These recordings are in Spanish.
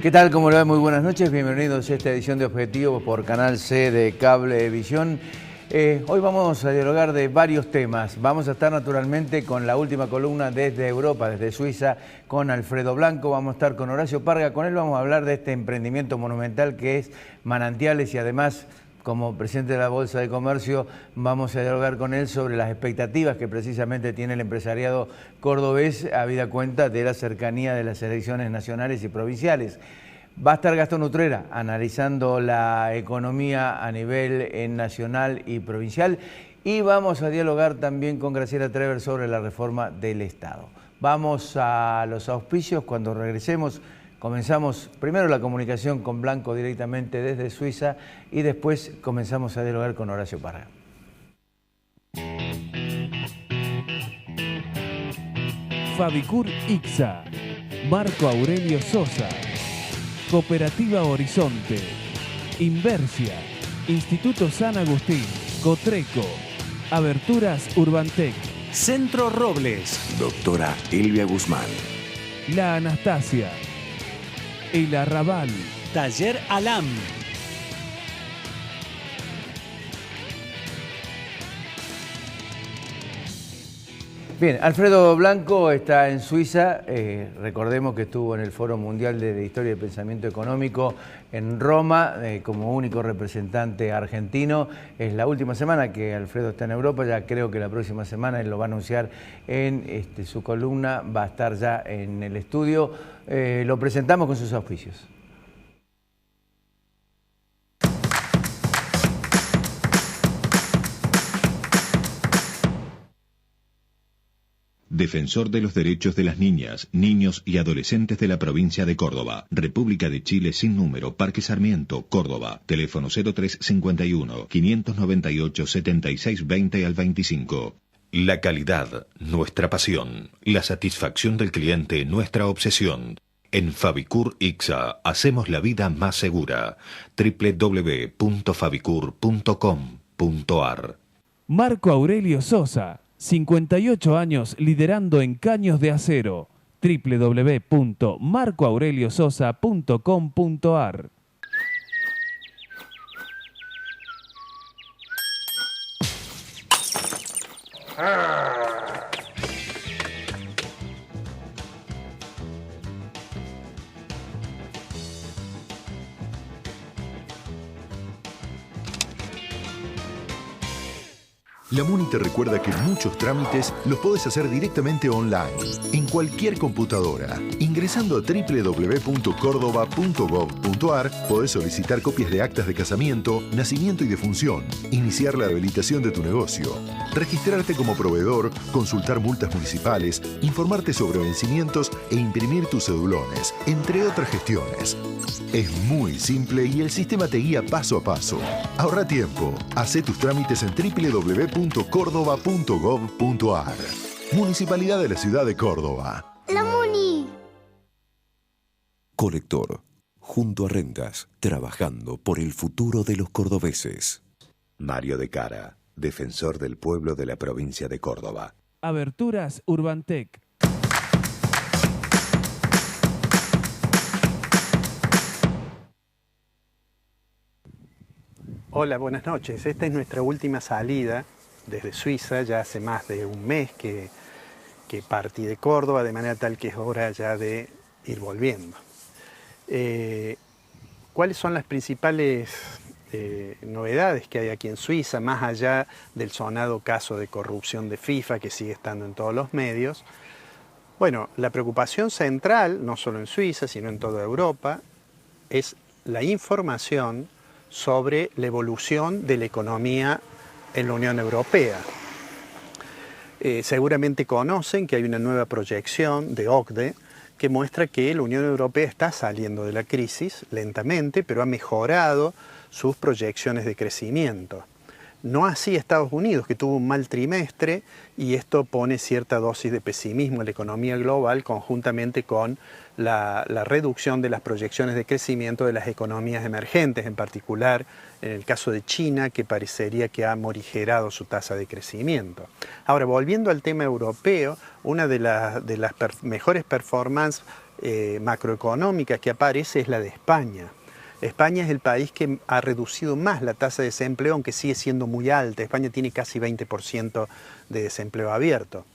¿Qué tal? ¿Cómo le va? Muy buenas noches. Bienvenidos a esta edición de Objetivos por Canal C de Cablevisión. Hoy vamos a dialogar de varios temas. Vamos a estar naturalmente con la última columna desde Europa, desde Suiza, con Alfredo Blanco. Vamos a estar con Horacio Parga. Con él vamos a hablar de este emprendimiento monumental que es Manantiales y además, como presidente de la Bolsa de Comercio, vamos a dialogar con él sobre las expectativas que precisamente tiene el empresariado cordobés, habida cuenta de la cercanía de las elecciones nacionales y provinciales. Va a estar Gastón Utrera analizando la economía a nivel nacional y provincial, y vamos a dialogar también con Graciela Trever sobre la reforma del Estado. Vamos a los auspicios. Cuando regresemos comenzamos primero la comunicación con Blanco directamente desde Suiza y después comenzamos a dialogar con Horacio Parga. Fabicur Ixa, Marco Aurelio Sosa, Cooperativa Horizonte, Inversia, Instituto San Agustín, Cotreco, Aberturas Urbantec, Centro Robles, Doctora Elvia Guzmán, La Anastasia, El Arrabal, Taller Alam. Bien, Alfredo Blanco está en Suiza. Recordemos que estuvo en el Foro Mundial de Historia y Pensamiento Económico en Roma como único representante argentino. Es la última semana que Alfredo está en Europa. Ya creo que la próxima semana él lo va a anunciar en su columna. Va a estar ya en el estudio. Lo presentamos con sus auspicios. Defensor de los derechos de las niñas, niños y adolescentes de la provincia de Córdoba. República de Chile sin número, Parque Sarmiento, Córdoba. Teléfono 0351 598 7620 al 25. La calidad, nuestra pasión. La satisfacción del cliente, nuestra obsesión. En Fabicur Ixa hacemos la vida más segura. www.fabicur.com.ar. Marco Aurelio Sosa, 58 años liderando en caños de acero. www.marcoaureliososa.com.ar. La MUNI te recuerda que muchos trámites los podés hacer directamente online, en cualquier computadora. Ingresando a www.cordoba.gov.ar podés solicitar copias de actas de casamiento, nacimiento y defunción, iniciar la habilitación de tu negocio, registrarte como proveedor, consultar multas municipales, informarte sobre vencimientos e imprimir tus cedulones, entre otras gestiones. Es muy simple y el sistema te guía paso a paso. Ahorra tiempo. Hacé tus trámites en www.cordoba.gov.ar. Municipalidad de la Ciudad de Córdoba. ¡La MUNI! Colector, junto a Rentas, trabajando por el futuro de los cordobeses. Mario de Cara, defensor del pueblo de la provincia de Córdoba. Aberturas Urbantec. Hola, buenas noches. Esta es nuestra última salida desde Suiza. Ya hace más de un mes que partí de Córdoba, de manera tal que es hora ya de ir volviendo. ¿Cuáles son las principales novedades que hay aquí en Suiza, más allá del sonado caso de corrupción de FIFA que sigue estando en todos los medios? Bueno, la preocupación central, no solo en Suiza, sino en toda Europa, es la información sobre la evolución de la economía en la Unión Europea. Seguramente conocen que hay una nueva proyección de OCDE que muestra que la Unión Europea está saliendo de la crisis lentamente, pero ha mejorado sus proyecciones de crecimiento. No así Estados Unidos, que tuvo un mal trimestre, y esto pone cierta dosis de pesimismo en la economía global, conjuntamente con la reducción de las proyecciones de crecimiento de las economías emergentes, en particular en el caso de China, que parecería que ha morigerado su tasa de crecimiento. Ahora, volviendo al tema europeo, una de las mejores performances macroeconómica que aparece es la de España. España es el país que ha reducido más la tasa de desempleo, aunque sigue siendo muy alta. España tiene casi 20% de desempleo abierto.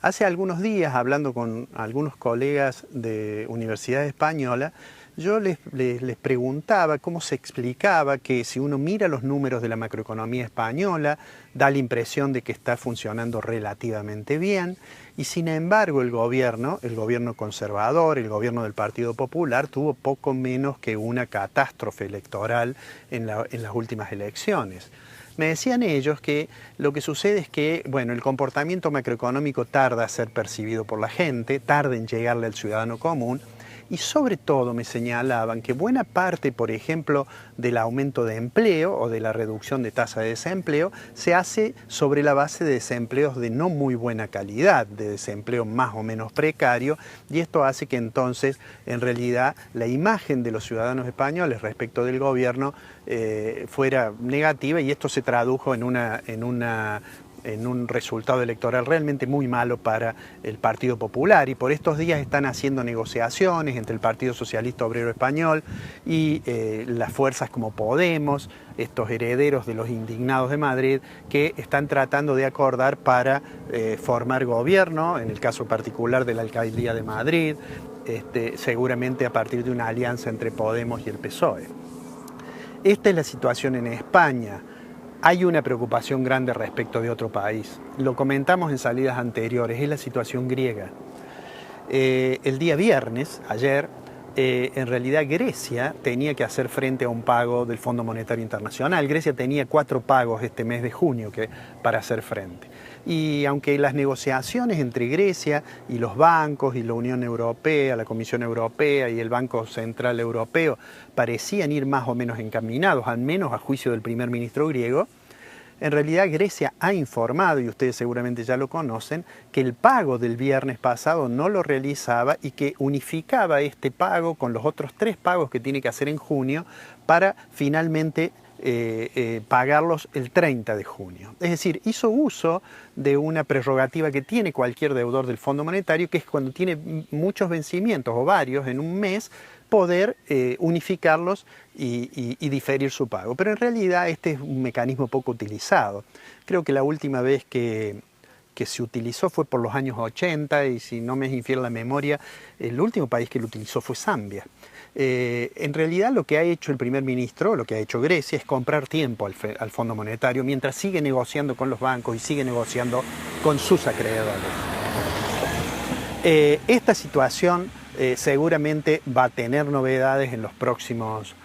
Hace algunos días, hablando con algunos colegas de Universidad Española, yo les preguntaba cómo se explicaba que si uno mira los números de la macroeconomía española, da la impresión de que está funcionando relativamente bien, y sin embargo el gobierno conservador, el gobierno del Partido Popular, tuvo poco menos que una catástrofe electoral en las últimas elecciones. Me decían ellos que lo que sucede es que, bueno, el comportamiento macroeconómico tarda a ser percibido por la gente, tarda en llegarle al ciudadano común, y sobre todo me señalaban que buena parte, por ejemplo, del aumento de empleo o de la reducción de tasa de desempleo se hace sobre la base de desempleos de no muy buena calidad, de desempleo más o menos precario, y esto hace que entonces, en realidad, la imagen de los ciudadanos españoles respecto del gobierno fuera negativa, y esto se tradujo en un resultado electoral realmente muy malo para el Partido Popular, y por estos días están haciendo negociaciones entre el Partido Socialista Obrero Español y las fuerzas como Podemos, estos herederos de los indignados de Madrid, que están tratando de acordar para formar gobierno, en el caso particular de la Alcaldía de Madrid, seguramente a partir de una alianza entre Podemos y el PSOE. Esta es la situación en España. Hay una preocupación grande respecto de otro país. Lo comentamos en salidas anteriores, es la situación griega. El día viernes, ayer, en realidad Grecia tenía que hacer frente a un pago del Fondo Monetario Internacional. Grecia tenía 4 pagos este mes de junio para hacer frente. Y aunque las negociaciones entre Grecia y los bancos y la Unión Europea, la Comisión Europea y el Banco Central Europeo parecían ir más o menos encaminados, al menos a juicio del primer ministro griego, en realidad Grecia ha informado, y ustedes seguramente ya lo conocen, que el pago del viernes pasado no lo realizaba y que unificaba este pago con los otros 3 pagos que tiene que hacer en junio para finalmente pagarlos el 30 de junio. Es decir, hizo uso de una prerrogativa que tiene cualquier deudor del Fondo Monetario, que es cuando tiene muchos vencimientos o varios en un mes, poder unificarlos y diferir su pago. Pero en realidad este es un mecanismo poco utilizado. Creo que la última vez que se utilizó fue por los años 80, y si no me es infiel la memoria, el último país que lo utilizó fue Zambia. En realidad lo que ha hecho el primer ministro, lo que ha hecho Grecia, es comprar tiempo al Fondo Monetario mientras sigue negociando con los bancos y sigue negociando con sus acreedores. Esta situación seguramente va a tener novedades en las próximas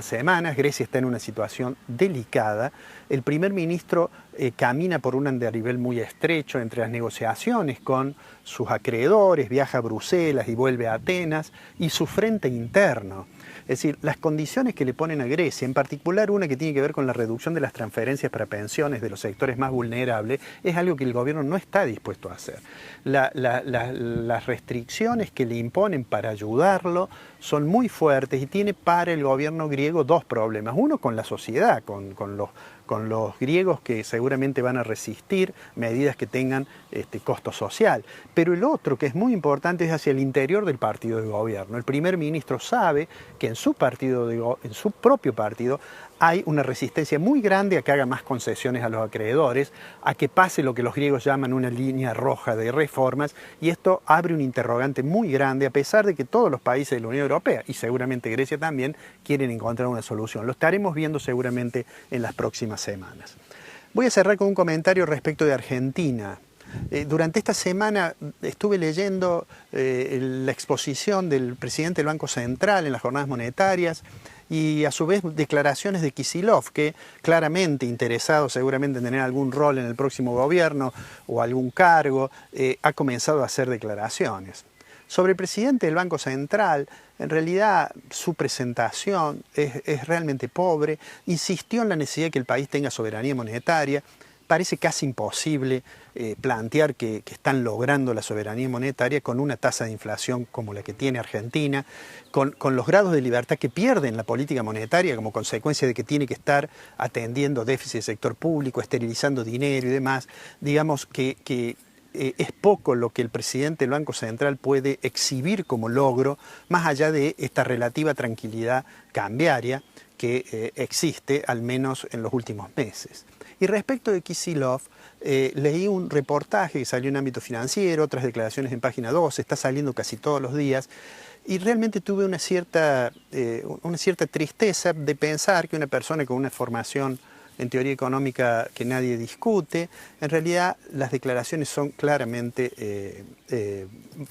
semanas. Grecia está en una situación delicada. El primer ministro camina por un andarivel muy estrecho entre las negociaciones con sus acreedores, viaja a Bruselas y vuelve a Atenas, y su frente interno. Es decir, las condiciones que le ponen a Grecia, en particular una que tiene que ver con la reducción de las transferencias para pensiones de los sectores más vulnerables, es algo que el gobierno no está dispuesto a hacer. Las restricciones que le imponen para ayudarlo son muy fuertes, y tiene para el gobierno griego 2 problemas. Uno, con la sociedad, con los griegos, que seguramente van a resistir medidas que tengan costo social. Pero el otro, que es muy importante, es hacia el interior del partido de gobierno. El primer ministro sabe que en su propio partido hay una resistencia muy grande a que haga más concesiones a los acreedores, a que pase lo que los griegos llaman una línea roja de reformas, y esto abre un interrogante muy grande, a pesar de que todos los países de la Unión Europea, y seguramente Grecia también, quieren encontrar una solución. Lo estaremos viendo seguramente en las próximas semanas. Voy a cerrar con un comentario respecto de Argentina. Durante esta semana estuve leyendo la exposición del presidente del Banco Central en las jornadas monetarias, y a su vez declaraciones de Kicillof, que claramente interesado seguramente en tener algún rol en el próximo gobierno o algún cargo, ha comenzado a hacer declaraciones. Sobre el presidente del Banco Central, en realidad su presentación es realmente pobre. Insistió en la necesidad de que el país tenga soberanía monetaria. Parece casi imposible plantear que están logrando la soberanía monetaria con una tasa de inflación como la que tiene Argentina, con los grados de libertad que pierde en la política monetaria como consecuencia de que tiene que estar atendiendo déficit del sector público, esterilizando dinero y demás. Digamos que es poco lo que el presidente del Banco Central puede exhibir como logro, más allá de esta relativa tranquilidad cambiaria que existe, al menos en los últimos meses. Y respecto de Kicillof, leí un reportaje que salió en Ámbito Financiero, otras declaraciones en Página 12, está saliendo casi todos los días, y realmente tuve una cierta tristeza de pensar que una persona con una formación en teoría económica que nadie discute, en realidad las declaraciones son claramente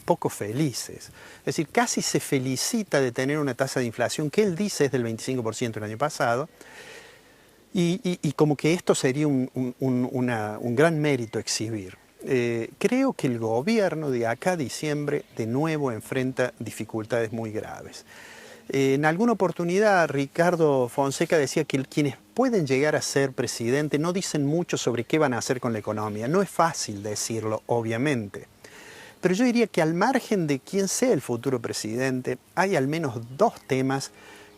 poco felices. Es decir, casi se felicita de tener una tasa de inflación que él dice es del 25% el año pasado, y como que esto sería un gran mérito exhibir. Creo que el gobierno de acá a diciembre de nuevo enfrenta dificultades muy graves. En alguna oportunidad Ricardo Fonseca decía que quienes pueden llegar a ser presidente no dicen mucho sobre qué van a hacer con la economía. No es fácil decirlo, obviamente. Pero yo diría que al margen de quién sea el futuro presidente, hay al menos dos temas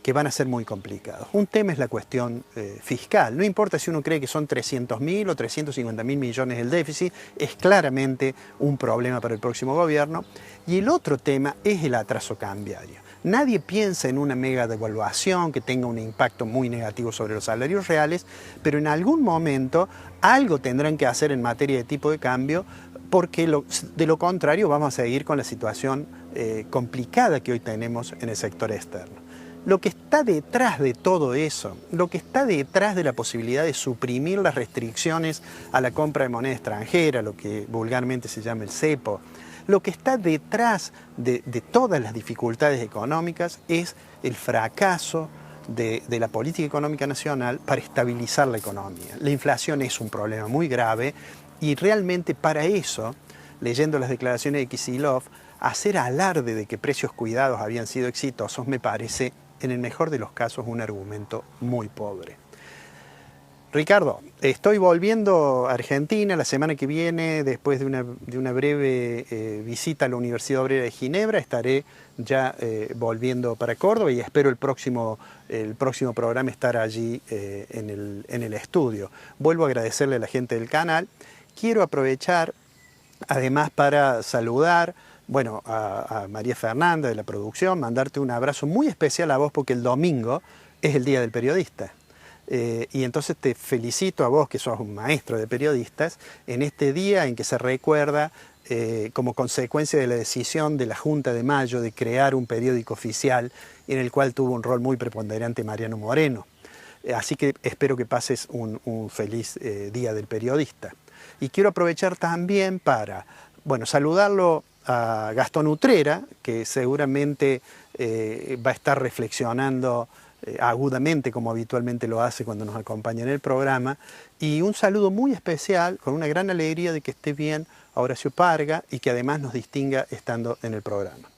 que van a ser muy complicados. Un tema es la cuestión fiscal. No importa si uno cree que son 300.000 o 350.000 millones el déficit, es claramente un problema para el próximo gobierno. Y el otro tema es el atraso cambiario. Nadie piensa en una mega devaluación que tenga un impacto muy negativo sobre los salarios reales, pero en algún momento algo tendrán que hacer en materia de tipo de cambio, porque de lo contrario vamos a seguir con la situación complicada que hoy tenemos en el sector externo. Lo que está detrás de todo eso, lo que está detrás de la posibilidad de suprimir las restricciones a la compra de moneda extranjera, lo que vulgarmente se llama el cepo, lo que está detrás de todas las dificultades económicas es el fracaso de la política económica nacional para estabilizar la economía. La inflación es un problema muy grave y realmente para eso, leyendo las declaraciones de Kicillof, hacer alarde de que precios cuidados habían sido exitosos me parece, en el mejor de los casos, un argumento muy pobre. Ricardo, estoy volviendo a Argentina la semana que viene, después de una breve visita a la Universidad Obrera de Ginebra. Estaré ya volviendo para Córdoba y espero el próximo programa estar allí en el estudio. Vuelvo a agradecerle a la gente del canal. Quiero aprovechar además para saludar a María Fernanda de la producción, mandarte un abrazo muy especial a vos porque el domingo es el Día del Periodista. Y entonces te felicito a vos, que sos un maestro de periodistas, en este día en que se recuerda, como consecuencia de la decisión de la Junta de Mayo de crear un periódico oficial en el cual tuvo un rol muy preponderante Mariano Moreno. Así que espero que pases un feliz Día del Periodista. Y quiero aprovechar también para saludarlo a Gastón Utrera, que seguramente va a estar reflexionando agudamente, como habitualmente lo hace cuando nos acompaña en el programa, y un saludo muy especial, con una gran alegría de que esté bien a Horacio Parga y que además nos distinga estando en el programa.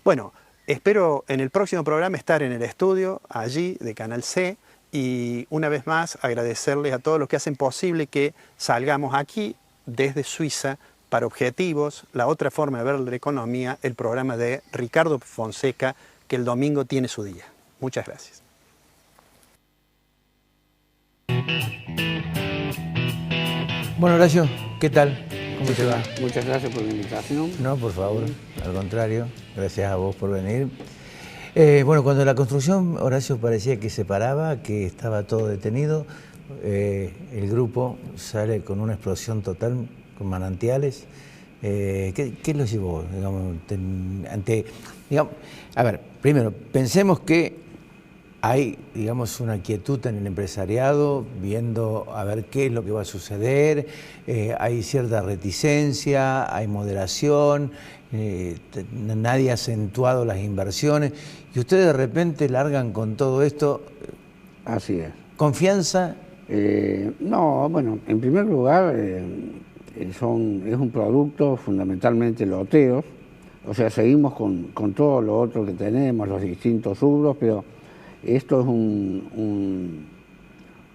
Bueno, espero en el próximo programa estar en el estudio, allí, de Canal C, y una vez más agradecerles a todos los que hacen posible que salgamos aquí, desde Suiza, para Objetivos, la otra forma de ver la economía, el programa de Ricardo Fonseca, que el domingo tiene su día. Muchas gracias. Bueno, Horacio, ¿qué tal? ¿Cómo te va? Muchas gracias por la invitación. No, por favor, al contrario, gracias a vos por venir. Cuando la construcción, Horacio, parecía que se paraba, que estaba todo detenido, el grupo sale con una explosión total, con Manantiales. ¿Qué los llevó? Primero, pensemos que hay, una quietud en el empresariado, viendo a ver qué es lo que va a suceder, hay cierta reticencia, hay moderación, nadie ha acentuado las inversiones, y ustedes de repente largan con todo esto. Así es. ¿Confianza? En primer lugar, es un producto fundamentalmente loteos, o sea, seguimos con todo lo otro que tenemos, los distintos rubros, pero esto es un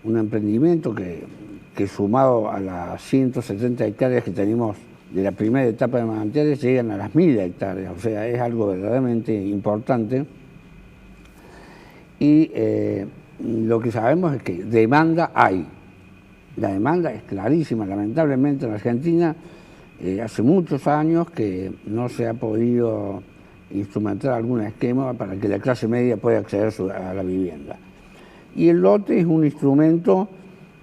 emprendimiento que sumado a las 170 hectáreas que tenemos de la primera etapa de Manantiales llegan a las 1000 hectáreas, o sea, es algo verdaderamente importante. Y lo que sabemos es que demanda hay. La demanda es clarísima, lamentablemente en Argentina hace muchos años que no se ha podido instrumentar algún esquema para que la clase media pueda acceder a la vivienda. Y el lote es un instrumento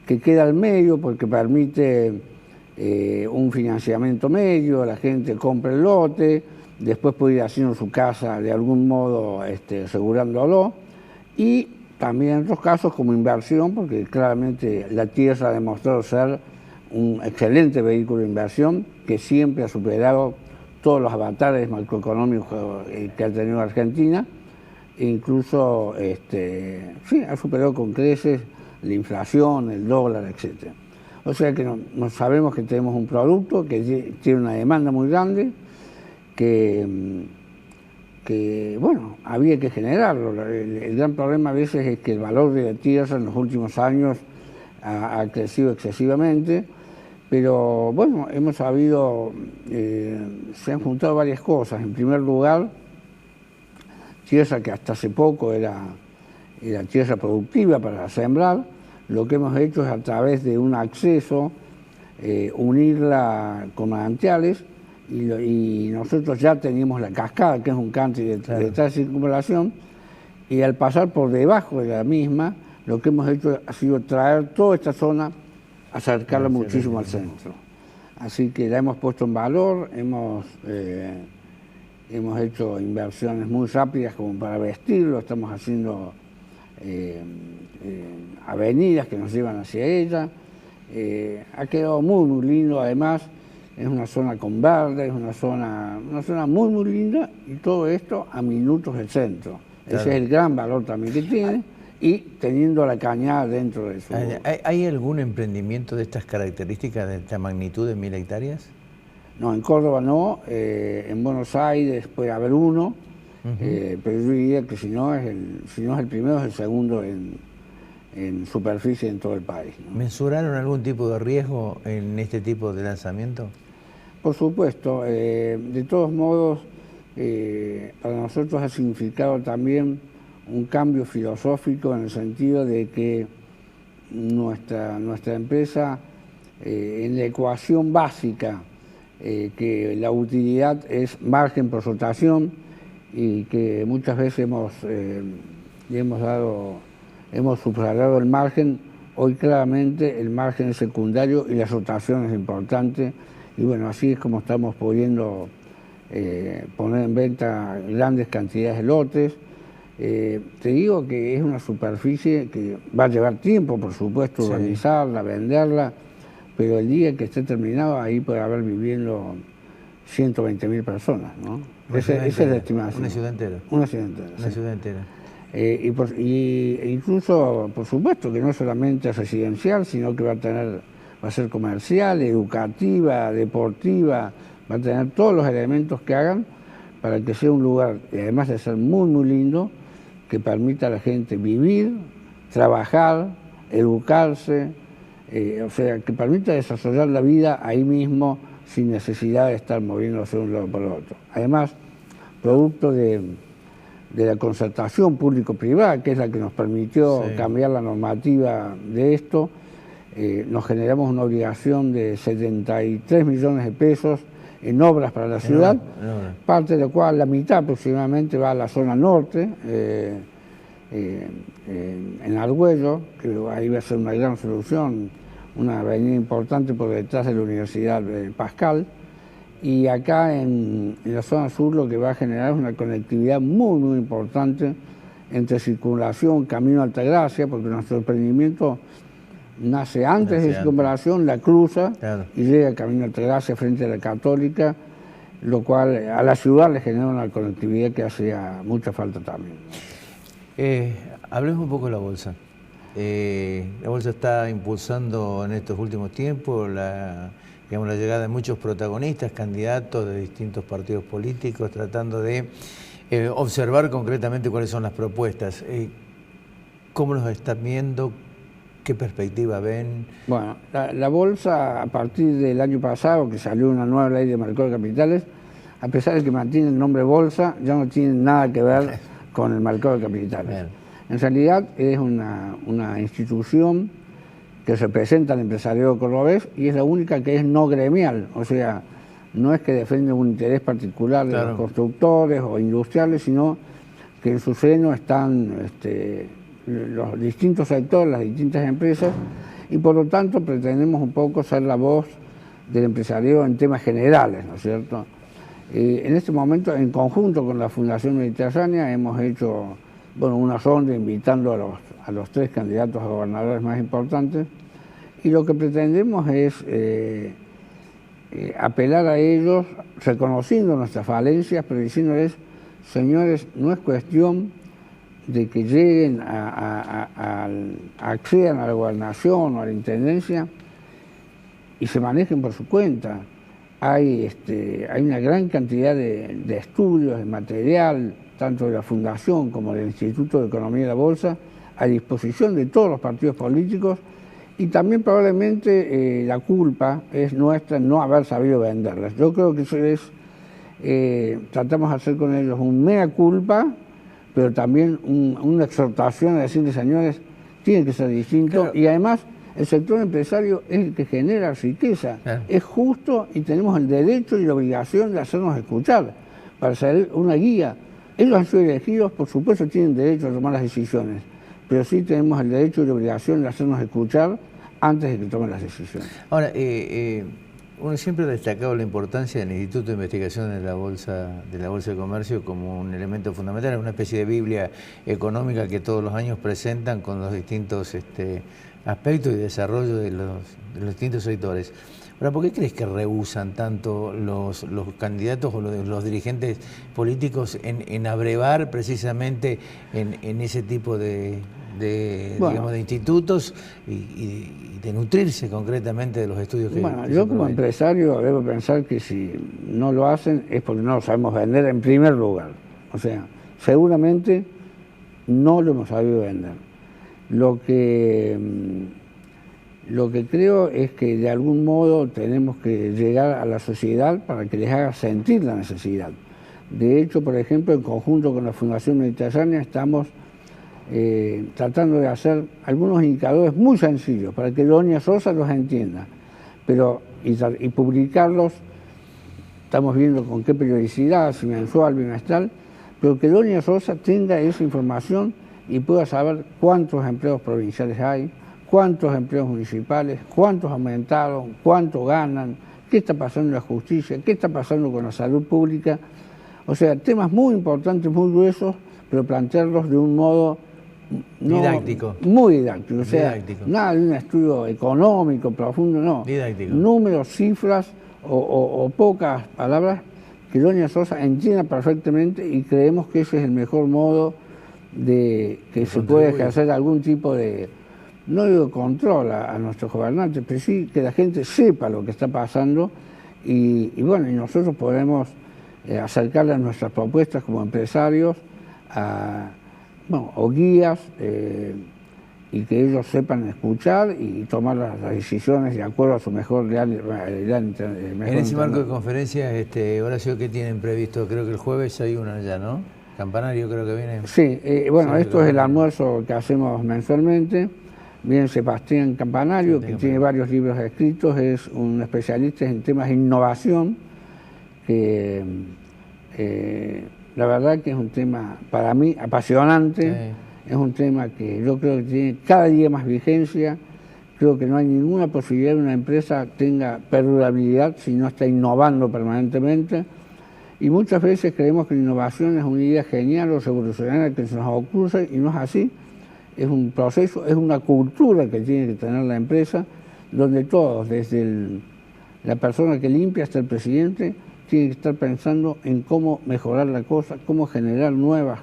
que queda al medio porque permite un financiamiento medio, la gente compra el lote, después puede ir haciendo su casa de algún modo asegurándolo, y también en otros casos como inversión, porque claramente la tierra ha demostrado ser un excelente vehículo de inversión que siempre ha superado todos los avatares macroeconómicos que ha tenido Argentina, e incluso sí, ha superado con creces la inflación, el dólar, etc. O sea que no sabemos que tenemos un producto que tiene una demanda muy grande, que bueno, había que generarlo. El gran problema a veces es que el valor de la tierra en los últimos años ha crecido excesivamente, pero bueno, hemos sabido, se han juntado varias cosas. En primer lugar, tierra que hasta hace poco era tierra productiva para sembrar. Lo que hemos hecho es a través de un acceso, unirla con manantiales, y nosotros ya teníamos la cascada, que es un country de circunvalación, y al pasar por debajo de la misma, lo que hemos hecho ha sido traer toda esta zona, acercarla muchísimo al centro. Así que la hemos puesto en valor, hemos hecho inversiones muy rápidas como para vestirlo, estamos haciendo avenidas que nos llevan hacia ella. Ha quedado muy, muy lindo, además es una zona con verde, es una zona muy, muy linda, y todo esto a minutos del centro. Claro. Ese es el gran valor también que tiene, y teniendo la cañada dentro de eso. ¿Hay algún emprendimiento de estas características, de esta magnitud de 1000 hectáreas? No, en Córdoba no, en Buenos Aires puede haber uno, pero yo diría que si no es el primero, es el segundo en superficie en todo el país, ¿no? ¿Mensuraron algún tipo de riesgo en este tipo de lanzamiento? Por supuesto, de todos modos, para nosotros ha significado también un cambio filosófico en el sentido de que nuestra empresa, en la ecuación básica, que la utilidad es margen por rotación, y que muchas veces hemos subrayado el margen. Hoy claramente el margen es secundario y la rotación es importante, y bueno, así es como estamos pudiendo poner en venta grandes cantidades de lotes. Te digo que es una superficie que va a llevar tiempo, por supuesto, urbanizarla, venderla, pero el día que esté terminado, ahí puede haber viviendo 120.000 personas, ¿no? Esa es la estimación. Una ciudad entera. Una ciudad entera. Una ciudad entera. Y incluso, por supuesto, que no solamente es residencial, sino que va a ser comercial, educativa, deportiva, va a tener todos los elementos que hagan para que sea un lugar, además de ser muy, muy lindo, que permita a la gente vivir, trabajar, educarse, o sea, que permita desarrollar la vida ahí mismo sin necesidad de estar moviéndose de un lado por el otro. Además, producto de la concertación público-privada, que es la que nos permitió cambiar la normativa de esto, nos generamos una obligación de 73 millones de pesos en obras para la ciudad, parte de la cual la mitad aproximadamente va a la zona norte, en Argüello, que ahí va a ser una gran solución, una avenida importante por detrás de la Universidad de Pascal, y acá en la zona sur lo que va a generar es una conectividad muy, muy importante entre circulación, Camino Altagracia, porque nuestro emprendimiento nace antes de circunvalación, la cruza y llega a Camino Altagracia frente a la Católica, lo cual a la ciudad le genera una conectividad que hacía mucha falta también. Hablemos un poco de la bolsa. La bolsa está impulsando en estos últimos tiempos la llegada de muchos protagonistas, candidatos de distintos partidos políticos, tratando de observar concretamente cuáles son las propuestas. ¿Cómo los están viendo? ¿Qué perspectiva ven? Bueno, la bolsa, a partir del año pasado, que salió una nueva ley de mercado de capitales, a pesar de que mantiene el nombre bolsa, ya no tiene nada que ver con el mercado de capitales. Bien. En realidad es una institución que representa al empresariado cordobés y es la única que es no gremial, o sea, no es que defienden un interés particular de los constructores o industriales, sino que en su seno están los distintos sectores, las distintas empresas, y por lo tanto pretendemos un poco ser la voz del empresariado en temas generales, ¿no es cierto? En este momento, en conjunto con la Fundación Mediterránea, hemos hecho una ronda invitando a los 3 candidatos a gobernadores más importantes, y lo que pretendemos es apelar a ellos, reconociendo nuestras falencias, pero diciéndoles, señores, no es cuestión de que lleguen accedan a la gobernación o a la intendencia y se manejen por su cuenta. Hay una gran cantidad de estudios, de material, tanto de la Fundación como del Instituto de Economía de la Bolsa, a disposición de todos los partidos políticos, y también probablemente la culpa es nuestra en no haber sabido venderlas. Yo creo que eso es, tratamos de hacer con ellos un mea culpa, pero también una exhortación a decirles, señores, tiene que ser distinto, claro. Y además el sector empresario es el que genera riqueza, claro. Es justo y tenemos el derecho y la obligación de hacernos escuchar, para ser una guía. Ellos han sido elegidos, por supuesto tienen derecho a tomar las decisiones, pero sí tenemos el derecho y la obligación de hacernos escuchar antes de que tomen las decisiones. Ahora, uno siempre ha destacado la importancia del Instituto de Investigación de la Bolsa de Comercio como un elemento fundamental, es una especie de Biblia económica que todos los años presentan con los distintos aspectos y desarrollo de los distintos sectores. Ahora, ¿por qué crees que rehúsan tanto los candidatos o los dirigentes políticos en abrevar precisamente en ese tipo digamos, de institutos y de nutrirse concretamente de los estudios que... Bueno, yo como empresario debo pensar que si no lo hacen es porque no lo sabemos vender en primer lugar. O sea, seguramente no lo hemos sabido vender. Lo que creo es que de algún modo tenemos que llegar a la sociedad para que les haga sentir la necesidad. De hecho, por ejemplo, en conjunto con la Fundación Mediterránea estamos tratando de hacer algunos indicadores muy sencillos para que Doña Sosa los entienda, y publicarlos. Estamos viendo con qué periodicidad, si mensual, bimestral, pero que Doña Sosa tenga esa información y pueda saber cuántos empleos provinciales hay, cuántos empleos municipales, cuántos aumentaron, cuánto ganan, qué está pasando en la justicia, qué está pasando con la salud pública. O sea, temas muy importantes, muy gruesos, pero plantearlos de un modo didáctico. Muy didáctico. O sea, didáctico. Nada de un estudio económico profundo, no. Didáctico. Números, cifras o pocas palabras que Doña Sosa entienda perfectamente, y creemos que ese es el mejor modo de que se puede ejercer algún tipo de, no digo control a nuestros gobernantes, pero sí que la gente sepa lo que está pasando y nosotros podemos acercarle a nuestras propuestas como empresarios o guías y que ellos sepan escuchar y tomar las decisiones de acuerdo a su mejor realidad. En ese marco de conferencias, Horacio, ¿qué tienen previsto? Creo que el jueves hay una ya, ¿no? Campanario creo que viene. Sí, esto es el almuerzo que hacemos mensualmente. Viene Sebastián Campanario, que tiene varios libros escritos, es un especialista en temas de innovación, que la verdad que es un tema para mí apasionante, sí. Es un tema que yo creo que tiene cada día más vigencia. Creo que no hay ninguna posibilidad de que una empresa tenga perdurabilidad si no está innovando permanentemente. Y muchas veces creemos que la innovación es una idea genial o revolucionaria que se nos ocurre, y no es así. Es un proceso, es una cultura que tiene que tener la empresa, donde todos, desde la persona que limpia hasta el presidente, tienen que estar pensando en cómo mejorar la cosa, cómo generar nuevas,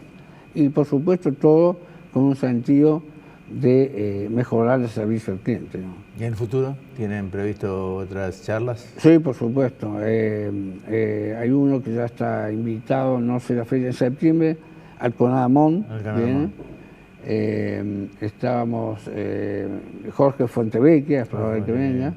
y por supuesto todo con un sentido de mejorar el servicio al cliente, ¿no? ¿Y en el futuro tienen previsto otras charlas? Sí, por supuesto. Hay uno que ya está invitado, no sé la fecha, en septiembre, al Conadamón. Estábamos Jorge Fuentevecchia, es probable que venga.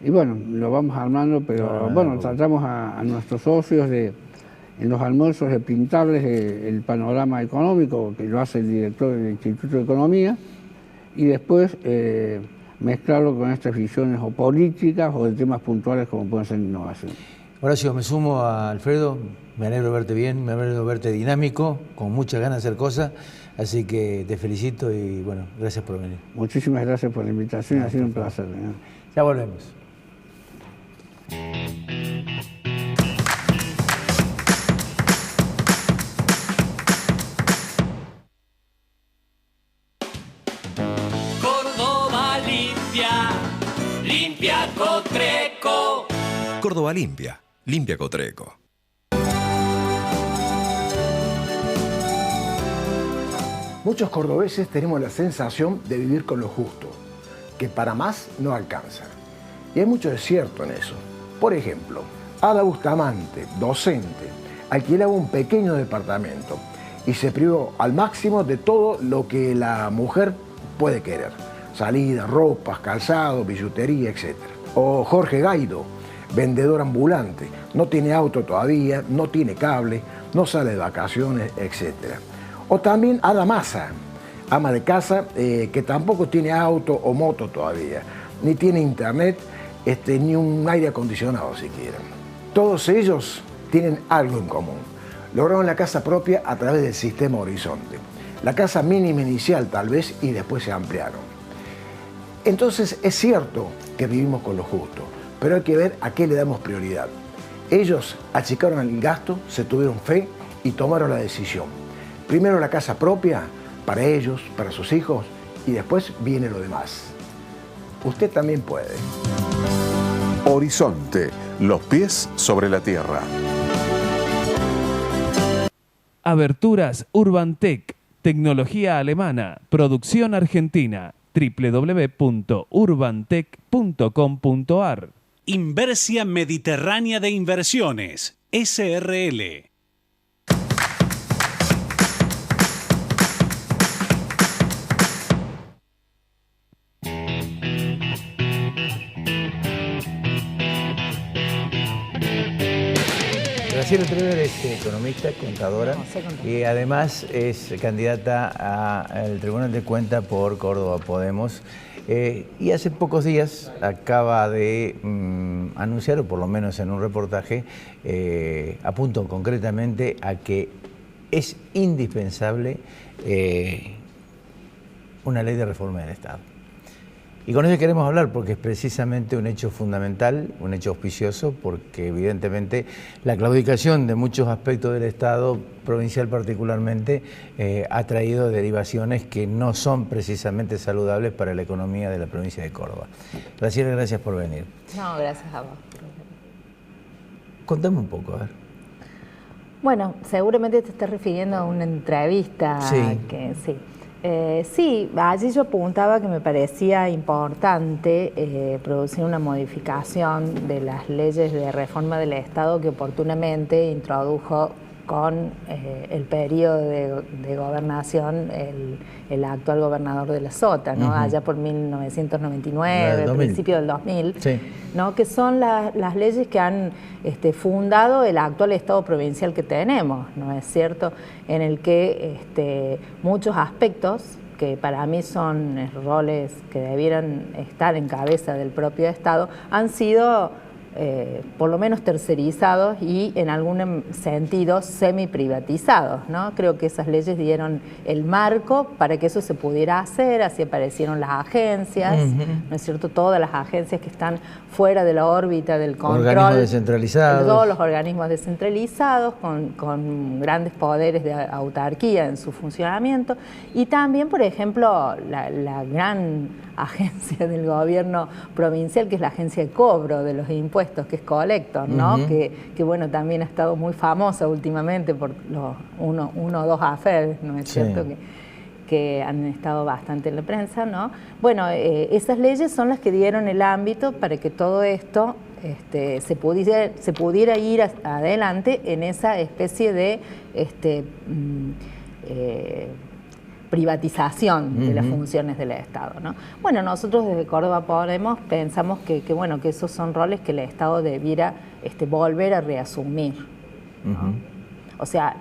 Y bueno, lo vamos armando, pero tratamos a nuestros socios en los almuerzos de pintarles el panorama económico, que lo hace el director del Instituto de Economía, y después mezclarlo con estas visiones o políticas o de temas puntuales como pueden ser innovación. Horacio, me sumo a Alfredo, me alegro de verte bien, me alegro de verte dinámico, con muchas ganas de hacer cosas, así que te felicito y bueno, gracias por venir. Muchísimas gracias por la invitación, ha sido un placer. Ya volvemos. Córdoba limpia, limpia Cotreco. Córdoba limpia, limpia Cotreco. Muchos cordobeses tenemos la sensación de vivir con lo justo, que para más no alcanza. Y hay mucho de cierto en eso. Por ejemplo, Ada Bustamante, docente, alquilaba un pequeño departamento y se privó al máximo de todo lo que la mujer puede querer. Salida, ropas, calzado, billutería, etc. O Jorge Gaido, vendedor ambulante, no tiene auto todavía, no tiene cable, no sale de vacaciones, etc. O también Ada Massa, ama de casa, que tampoco tiene auto o moto todavía, ni tiene internet, ni un aire acondicionado siquiera. Todos ellos tienen algo en común. Lograron la casa propia a través del sistema Horizonte. La casa mínima inicial tal vez y después se ampliaron. Entonces es cierto que vivimos con lo justo, pero hay que ver a qué le damos prioridad. Ellos achicaron el gasto, se tuvieron fe y tomaron la decisión. Primero la casa propia, para ellos, para sus hijos, y después viene lo demás. Usted también puede. Horizonte, los pies sobre la tierra. Aberturas Urbantec, tecnología alemana, producción argentina, www.urbantec.com.ar. Inversia Mediterránea de Inversiones, SRL. Graciela Trever es economista, contadora y además es candidata al Tribunal de Cuentas por Córdoba Podemos. Y hace pocos días acaba de anunciar, o por lo menos en un reportaje, apuntó concretamente a que es indispensable una ley de reforma del Estado. Y con eso queremos hablar porque es precisamente un hecho fundamental, un hecho auspicioso, porque evidentemente la claudicación de muchos aspectos del Estado, provincial particularmente, ha traído derivaciones que no son precisamente saludables para la economía de la provincia de Córdoba. Graciela, gracias por venir. No, gracias a vos. Contame un poco, a ver. Bueno, seguramente te estás refiriendo a una entrevista. Sí. Que sí. Sí, allí yo apuntaba que me parecía importante producir una modificación de las leyes de reforma del Estado que oportunamente introdujo con el periodo de gobernación el actual gobernador de la Sota, ¿no? Allá por 1999, principio del 2000, sí. ¿No? Que son las leyes que han fundado el actual Estado provincial que tenemos, ¿no es cierto? En el que muchos aspectos que para mí son roles que debieran estar en cabeza del propio Estado, han sido por lo menos tercerizados y en algún sentido semi-privatizados, ¿no? Creo que esas leyes dieron el marco para que eso se pudiera hacer, así aparecieron las agencias, ¿no es cierto? Todas las agencias que están fuera de la órbita del control. Organismos descentralizados. Todos los organismos descentralizados con grandes poderes de autarquía en su funcionamiento y también, por ejemplo, la gran agencia del gobierno provincial, que es la agencia de cobro de los impuestos, que es Colector, ¿no? Que bueno, también ha estado muy famosa últimamente por los uno o dos affairs, ¿no es cierto? Que han estado bastante en la prensa, ¿no? Bueno, esas leyes son las que dieron el ámbito para que todo esto se pudiera ir adelante en esa especie de privatización de las funciones del Estado, ¿no? Bueno, nosotros desde Córdoba Podemos pensamos que esos son roles que el Estado debiera volver a reasumir, ¿no? O sea,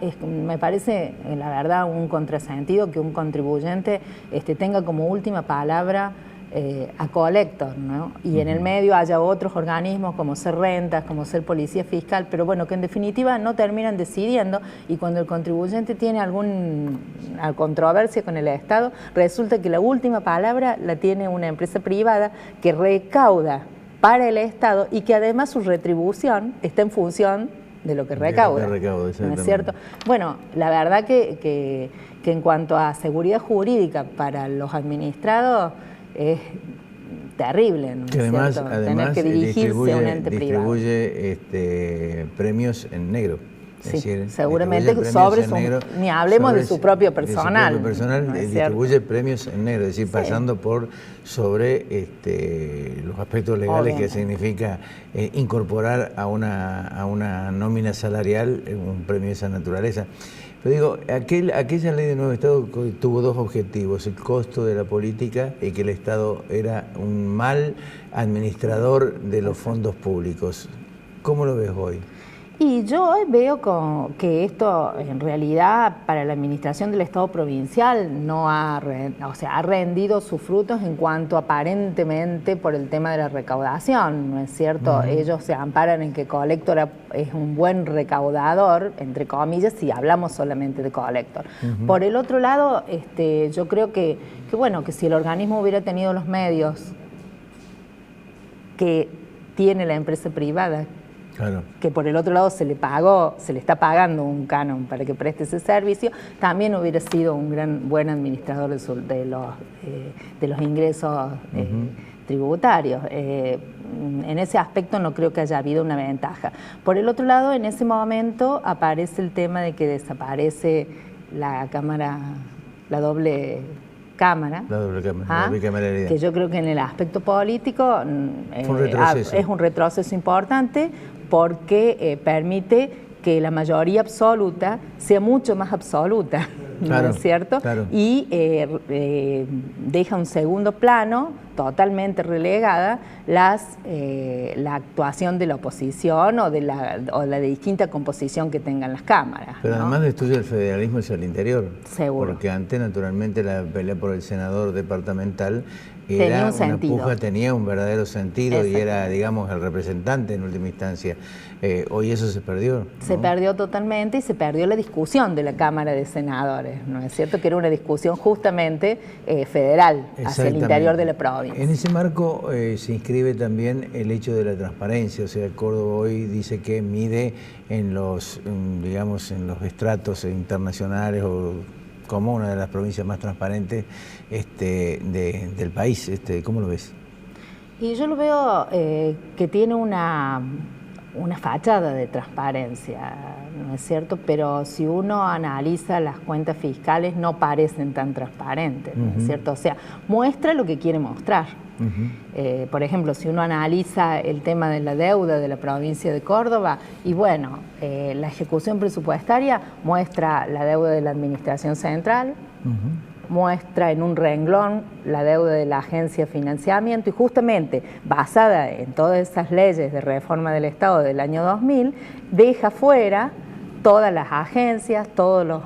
me parece, la verdad, un contrasentido que un contribuyente tenga como última palabra a Collector, ¿no? Y en el medio haya otros organismos como ser rentas, como ser policía fiscal, pero bueno, que en definitiva no terminan decidiendo, y cuando el contribuyente tiene alguna controversia con el Estado, resulta que la última palabra la tiene una empresa privada que recauda para el Estado y que además su retribución está en función de lo que recauda. ¿No es cierto? Bueno, la verdad que en cuanto a seguridad jurídica para los administrados es terrible, ¿no? Que además, tener que dirigirse a un ente privado. Distribuye premios en negro. Sí, decir, seguramente sobre ni hablemos de su propio personal. Su propio personal ¿no distribuye premios en negro, es decir, pasando sobre los aspectos legales que significa incorporar a una nómina salarial un premio de esa naturaleza. Pero digo, aquella ley de nuevo Estado tuvo dos objetivos: el costo de la política y que el Estado era un mal administrador de los fondos públicos. ¿Cómo lo ves hoy? Y yo hoy veo que esto en realidad para la administración del Estado provincial no ha rendido sus frutos en cuanto aparentemente por el tema de la recaudación, ¿no es cierto? Ellos se amparan en que Collector es un buen recaudador, entre comillas, si hablamos solamente de Collector. Por el otro lado, yo creo que si el organismo hubiera tenido los medios que tiene la empresa privada, claro, que por el otro lado se le está pagando un canon para que preste ese servicio, también hubiera sido un buen administrador de los ingresos tributarios. En ese aspecto no creo que haya habido una ventaja. Por el otro lado, en ese momento aparece el tema de que desaparece la cámara, la doble cámara, que yo creo que en el aspecto político es un retroceso importante, porque permite que la mayoría absoluta sea mucho más absoluta, ¿no es cierto? Claro. Y deja un segundo plano, totalmente relegada, la actuación de la oposición o de la distinta composición que tengan las cámaras. Pero ¿no? además destruye el federalismo hacia el interior. Seguro. Porque antes, naturalmente, la pelea por el senador departamental era una puja, tenía un verdadero sentido y era, digamos, el representante en última instancia. Hoy eso se perdió, ¿no? Se perdió totalmente y se perdió la discusión de la Cámara de Senadores, ¿no es cierto? Que era una discusión justamente federal hacia el interior de la provincia. En ese marco se inscribe también el hecho de la transparencia, o sea, Córdoba hoy dice que mide en los estratos internacionales o como una de las provincias más transparentes del país. ¿Cómo lo ves? Y yo lo veo que tiene una fachada de transparencia, ¿no es cierto? Pero si uno analiza las cuentas fiscales no parecen tan transparentes, ¿no es cierto? O sea, muestra lo que quiere mostrar. Por ejemplo, si uno analiza el tema de la deuda de la provincia de Córdoba, y bueno, la ejecución presupuestaria muestra la deuda de la Administración Central, muestra en un renglón la deuda de la Agencia de Financiamiento, y justamente basada en todas esas leyes de reforma del Estado del año 2000, deja fuera todas las agencias, todos los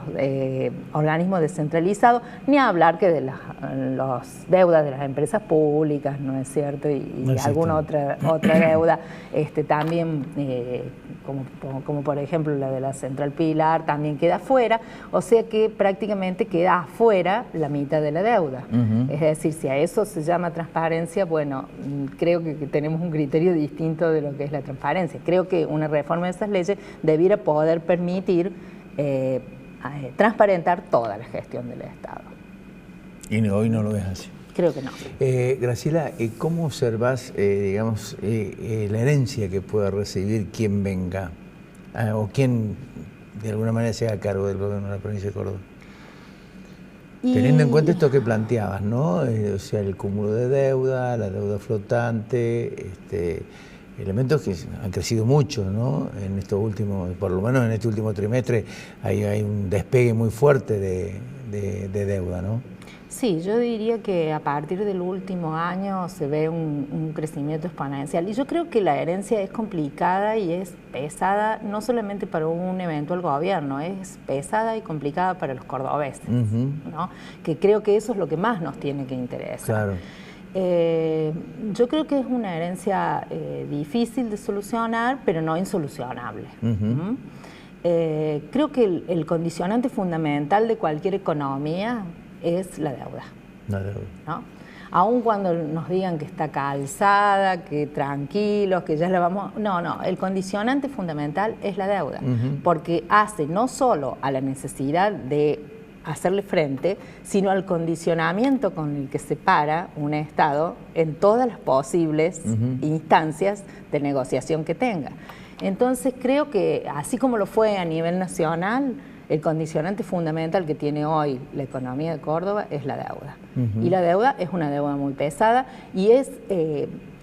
organismos descentralizados, ni hablar que de las deudas de las empresas públicas, ¿no es cierto? Y alguna otra deuda, también, como por ejemplo la de la Central Pilar, también queda afuera, o sea que prácticamente queda afuera la mitad de la deuda. Es decir, si a eso se llama transparencia, bueno, creo que tenemos un criterio distinto de lo que es la transparencia. Creo que una reforma de esas leyes debiera poder permitir transparentar toda la gestión del Estado. Y hoy no lo ves así. Creo que no. Graciela, ¿cómo observás, la herencia que pueda recibir quien venga o quien de alguna manera sea a cargo del gobierno de la provincia de Córdoba? Teniendo en cuenta esto que planteabas, ¿no? O sea, el cúmulo de deuda, la deuda flotante, elementos que han crecido mucho, ¿no? En estos últimos, por lo menos en este último trimestre, hay un despegue muy fuerte de deuda, ¿no? Sí, yo diría que a partir del último año se ve un crecimiento exponencial. Y yo creo que la herencia es complicada y es pesada, no solamente para un eventual gobierno, es pesada y complicada para los cordobeses, ¿no? Que creo que eso es lo que más nos tiene que interesar. Claro. Yo creo que es una herencia difícil de solucionar, pero no insolucionable. Creo que el condicionante fundamental de cualquier economía es la deuda. La deuda. ¿No? Aun cuando nos digan que está calzada, que tranquilos, que ya la vamos... No, el condicionante fundamental es la deuda, porque hace no solo a la necesidad de hacerle frente, sino al condicionamiento con el que se para un Estado en todas las posibles instancias de negociación que tenga. Entonces creo que, así como lo fue a nivel nacional, el condicionante fundamental que tiene hoy la economía de Córdoba es la deuda. Y la deuda es una deuda muy pesada y es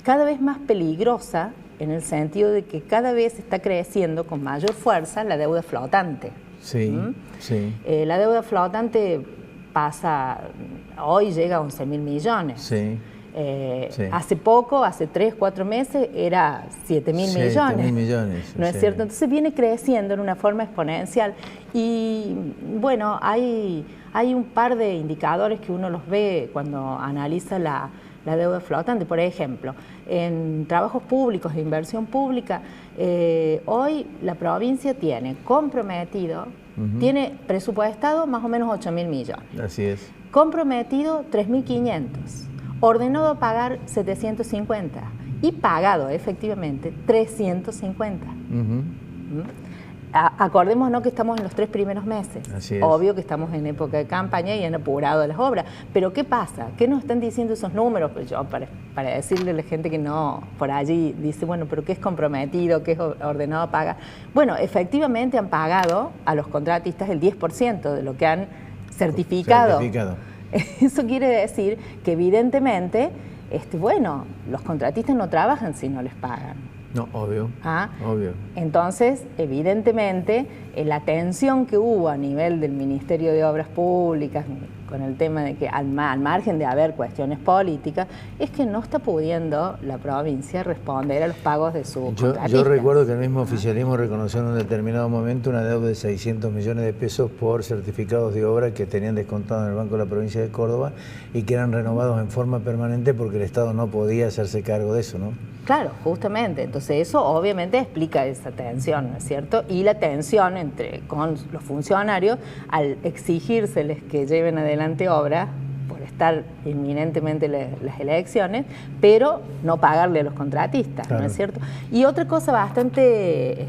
cada vez más peligrosa en el sentido de que cada vez está creciendo con mayor fuerza la deuda flotante. Sí, sí. La deuda flotante hoy llega a 11.000 millones. Sí. Hace poco, hace 3, 4 meses, era 7.000 millones. 7.000 millones. ¿No es cierto? Entonces viene creciendo en una forma exponencial. Y bueno, hay un par de indicadores que uno los ve cuando analiza la deuda flotante. Por ejemplo, en trabajos públicos de inversión pública, hoy la provincia tiene comprometido, tiene presupuestado más o menos 8.000 millones. Así es. Comprometido 3.500. Ordenado a pagar 750 y pagado efectivamente 350. Acordémonos que estamos en los 3 primeros meses. Así es. Obvio que estamos en época de campaña y han apurado las obras. Pero ¿qué pasa? ¿Qué nos están diciendo esos números? Pues yo, para decirle a la gente que no, por allí dice, bueno, pero ¿qué es comprometido? ¿Qué es ordenado a pagar? Bueno, efectivamente han pagado a los contratistas el 10% de lo que han certificado. Eso quiere decir que evidentemente, los contratistas no trabajan si no les pagan. No, obvio. Obvio. Entonces, evidentemente, la tensión que hubo a nivel del Ministerio de Obras Públicas con el tema de que al margen de haber cuestiones políticas, es que no está pudiendo la provincia responder a los pagos de su contratista. Yo recuerdo que el mismo oficialismo reconoció en un determinado momento una deuda de 600 millones de pesos por certificados de obra que tenían descontado en el Banco de la Provincia de Córdoba y que eran renovados en forma permanente porque el Estado no podía hacerse cargo de eso, ¿no? Claro, justamente. Entonces eso obviamente explica esa tensión, ¿no es cierto? Y la tensión con los funcionarios al exigírseles que lleven adelante obras por estar inminentemente las elecciones, pero no pagarle a los contratistas, claro. ¿No es cierto? Y otra cosa bastante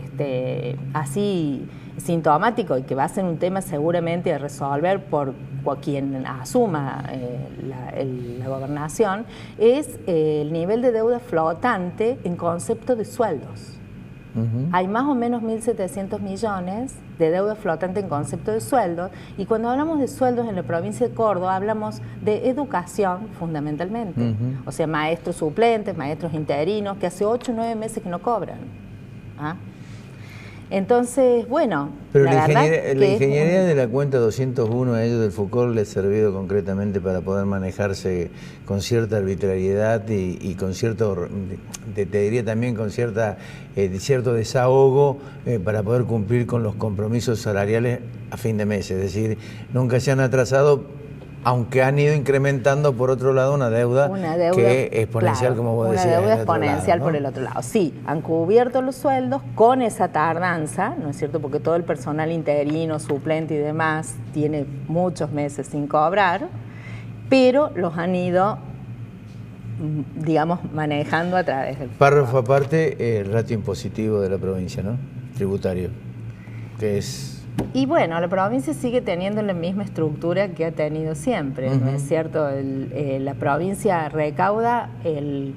así sintomático y que va a ser un tema seguramente a resolver por quien asuma la gobernación es el nivel de deuda flotante en concepto de sueldos. Hay más o menos 1.700 millones de deuda flotante en concepto de sueldos y cuando hablamos de sueldos en la provincia de Córdoba hablamos de educación fundamentalmente, o sea, maestros suplentes, maestros interinos que hace 8 o 9 meses que no cobran. Entonces, bueno, pero la ingeniería de la cuenta 201 a ellos del FUCOR les ha servido concretamente para poder manejarse con cierta arbitrariedad y con cierto, te diría también con cierto desahogo para poder cumplir con los compromisos salariales a fin de mes. Es decir, nunca se han atrasado, aunque han ido incrementando por otro lado una deuda que es exponencial, claro, como vos decías. Una deuda exponencial lado, ¿no? Por el otro lado. Sí, han cubierto los sueldos con esa tardanza, ¿no es cierto? Porque todo el personal interino, suplente y demás tiene muchos meses sin cobrar, pero los han ido, digamos, manejando a través del... Párrafo aparte, el ratio impositivo de la provincia, ¿no? Tributario, que es... Y bueno, la provincia sigue teniendo la misma estructura que ha tenido siempre, ¿no es cierto? La provincia recauda el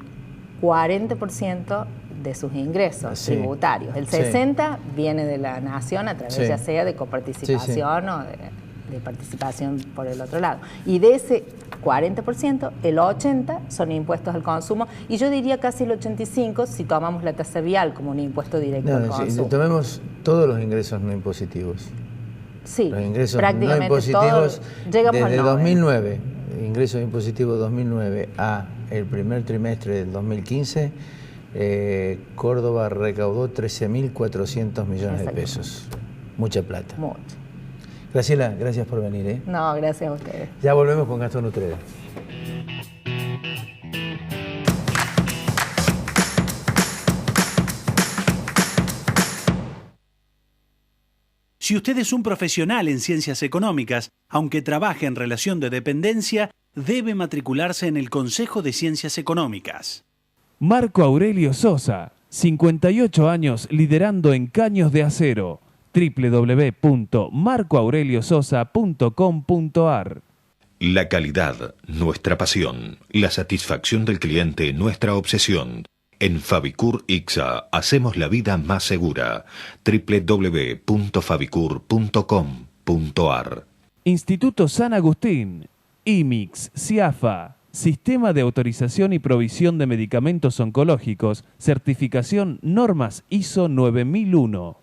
40% de sus ingresos tributarios. El 60% viene de la nación a través ya sea de coparticipación o de participación por el otro lado. Y de ese 40%, el 80% son impuestos al consumo y yo diría casi el 85% si tomamos la tasa vial como un impuesto directo al consumo. Tomemos todos los ingresos no impositivos. Sí, los ingresos prácticamente no impositivos desde 2009. Ingresos impositivos 2009 a el primer trimestre del 2015, Córdoba recaudó 13.400 millones de pesos. Mucha plata. Mucho. Graciela, gracias por venir. No, gracias a ustedes. Ya volvemos con Gastón Utrera. Si usted es un profesional en ciencias económicas, aunque trabaje en relación de dependencia, debe matricularse en el Consejo de Ciencias Económicas. Marco Aurelio Sosa, 58 años liderando en caños de acero. www.marcoaureliososa.com.ar. La calidad, nuestra pasión. La satisfacción del cliente, nuestra obsesión. En Fabicur Ixa hacemos la vida más segura. www.fabicur.com.ar. Instituto San Agustín, IMIX, CIAFA, Sistema de Autorización y Provisión de Medicamentos Oncológicos, certificación normas ISO 9001.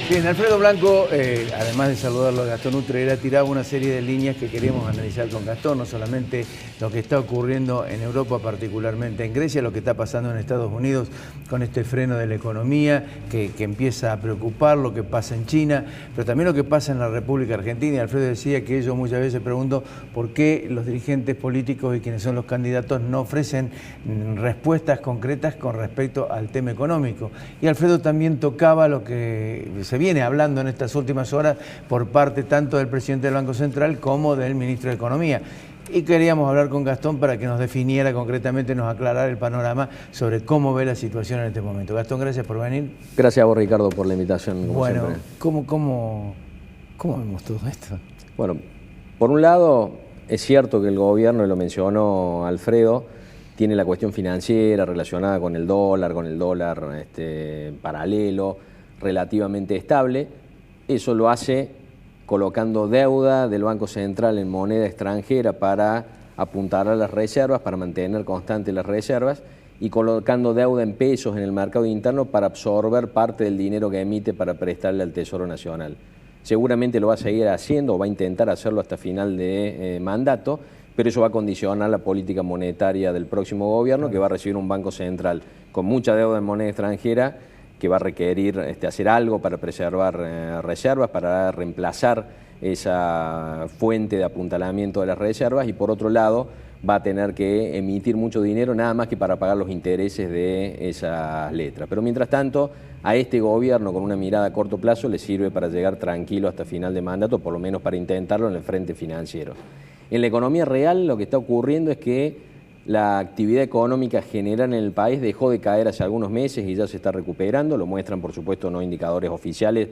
Bien, Alfredo Blanco, además de saludarlo a Gastón Utrera, tiraba una serie de líneas que queríamos analizar con Gastón, no solamente lo que está ocurriendo en Europa, particularmente en Grecia, lo que está pasando en Estados Unidos con este freno de la economía que empieza a preocupar, lo que pasa en China, pero también lo que pasa en la República Argentina. Y Alfredo decía que yo muchas veces pregunto por qué los dirigentes políticos y quienes son los candidatos no ofrecen respuestas concretas con respecto al tema económico. Y Alfredo también tocaba lo que se viene hablando en estas últimas horas por parte tanto del presidente del Banco Central como del ministro de Economía. Y queríamos hablar con Gastón para que nos definiera concretamente, nos aclarara el panorama sobre cómo ve la situación en este momento. Gastón, gracias por venir. Gracias a vos, Ricardo, por la invitación. Bueno, siempre. ¿Cómo vemos todo esto? Bueno, por un lado, es cierto que el gobierno, y lo mencionó Alfredo, tiene la cuestión financiera relacionada con el dólar paralelo, relativamente estable. Eso lo hace colocando deuda del Banco Central en moneda extranjera para apuntar a las reservas, para mantener constantes las reservas, y colocando deuda en pesos en el mercado interno para absorber parte del dinero que emite para prestarle al Tesoro Nacional. Seguramente lo va a seguir haciendo o va a intentar hacerlo hasta final de mandato, pero eso va a condicionar la política monetaria del próximo gobierno, que va a recibir un Banco Central con mucha deuda en moneda extranjera, que va a requerir hacer algo para preservar reservas, para reemplazar esa fuente de apuntalamiento de las reservas, y por otro lado va a tener que emitir mucho dinero nada más que para pagar los intereses de esas letras. Pero mientras tanto, a este gobierno con una mirada a corto plazo le sirve para llegar tranquilo hasta final de mandato, por lo menos para intentarlo en el frente financiero. En la economía real lo que está ocurriendo es que la actividad económica general en el país dejó de caer hace algunos meses y ya se está recuperando. Lo muestran, por supuesto, no indicadores oficiales